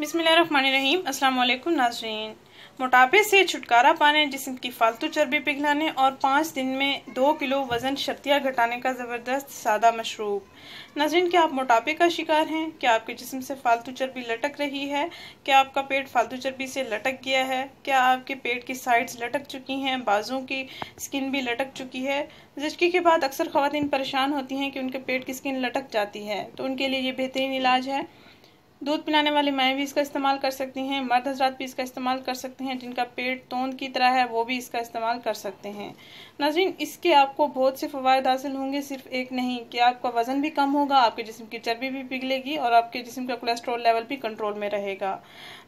बिस्मिल्लाहिर्रहमानिर्रहीम। अस्सलाम वालेकुम नाज़रीन। मोटापे से छुटकारा पाने, जिस्म की फालतू चर्बी पिघलाने और 5 दिन में 2 किलो वज़न शर्तिया घटाने का ज़बरदस्त सादा मशरूब। नाज़रीन, क्या आप मोटापे का शिकार हैं? क्या आपके जिस्म से फालतू चर्बी लटक रही है? क्या आपका पेट फालतू चर्बी से लटक गया है? क्या आपके पेट की साइड्स लटक चुकी हैं? बाजू की स्किन भी लटक चुकी है? ज़िचकी के बाद अक्सर ख़वातीन परेशान होती हैं कि उनके पेट की स्किन लटक जाती है, तो उनके लिए ये बेहतरीन इलाज है। दूध पिलाने वाली माएँ भी इसका इस्तेमाल कर सकती हैं, मर्द हज़रात भी इसका इस्तेमाल कर सकते हैं, जिनका पेट तोंद की तरह है वो भी इसका इस्तेमाल कर सकते हैं। नाज़रीन, इसके आपको बहुत से फ़वाइद हासिल होंगे, सिर्फ एक नहीं, कि आपका वज़न भी कम होगा, आपके जिस्म की चर्बी भी पिघलेगी और आपके जिस्म का कोलेस्ट्रॉल लेवल भी कंट्रोल में रहेगा।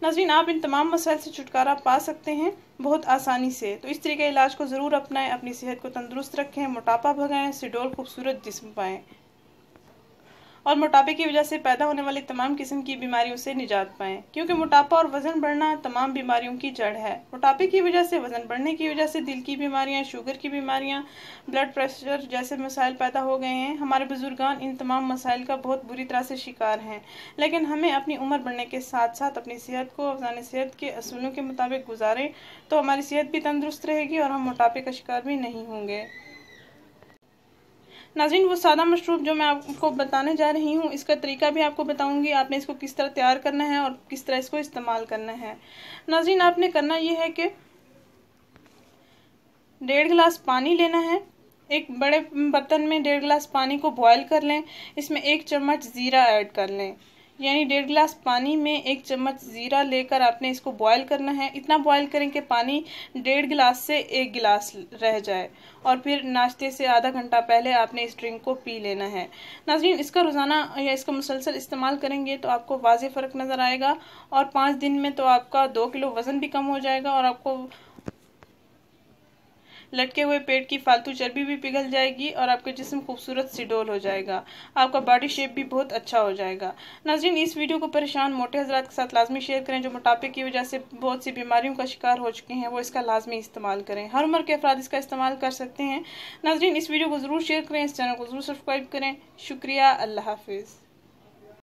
नाज़रीन, आप इन तमाम मसाइल से छुटकारा पा सकते हैं बहुत आसानी से। तो इस तरीके इलाज को ज़रूर अपनाएं, अपनी सेहत को तंदुरुस्त रखें, मोटापा भगाएं, सुडौल खूबसूरत जिस्म पाएं और मोटापे की वजह से पैदा होने वाली तमाम किस्म की बीमारियों से निजात पाएं, क्योंकि मोटापा और वज़न बढ़ना तमाम बीमारियों की जड़ है। मोटापे की वजह से, वज़न बढ़ने की वजह से दिल की बीमारियां, शुगर की बीमारियां, ब्लड प्रेशर जैसे मसाइल पैदा हो गए हैं। हमारे बुजुर्गान इन तमाम मसाइल का बहुत बुरी तरह से शिकार हैं, लेकिन हमें अपनी उम्र बढ़ने के साथ साथ अपनी सेहत को अफ़ज़ान सेहत के असूलों के मुताबिक गुजारें, तो हमारी सेहत भी तंदुरुस्त रहेगी और हम मोटापे का शिकार भी नहीं होंगे। नाज़रीन, वो सादा मशरूब जो मैं आपको बताने जा रही हूँ, इसका तरीका भी आपको बताऊँगी। आपने इसको किस तरह तैयार करना है और किस तरह इसको इस्तेमाल करना है। नाज़रीन, आपने करना ये है कि 1.5 गिलास पानी लेना है। एक बड़े बर्तन में 1.5 गिलास पानी को बॉयल कर लें। इसमें 1 चम्मच ज़ीरा ऐड कर लें, यानी 1.5 गिलास पानी में 1 चम्मच ज़ीरा लेकर आपने इसको बॉयल करना है। इतना बॉयल करें कि पानी 1.5 गिलास से 1 गिलास रह जाए और फिर नाश्ते से आधा घंटा पहले आपने इस ड्रिंक को पी लेना है। नाज़रीन, इसका रोज़ाना या इसका मुसलसल इस्तेमाल करेंगे तो आपको वाज़ेह फ़र्क नज़र आएगा और 5 दिन में तो आपका 2 किलो वज़न भी कम हो जाएगा और आपको लटके हुए पेट की फालतू चर्बी भी पिघल जाएगी और आपका जिस्म खूबसूरत सुडौल हो जाएगा। आपका बॉडी शेप भी बहुत अच्छा हो जाएगा। नाज़रीन, इस वीडियो को परेशान मोटे हज़रात के साथ लाजमी शेयर करें, जो मोटापे की वजह से बहुत सी बीमारियों का शिकार हो चुके हैं, वो इसका लाजमी इस्तेमाल करें। हर उम्र के अफराद इसका इस्तेमाल कर सकते हैं। नाज़रीन, इस वीडियो को ज़रूर शेयर करें, इस चैनल को ज़रूर सब्सक्राइब करें। शुक्रिया। अल्लाह हाफिज़।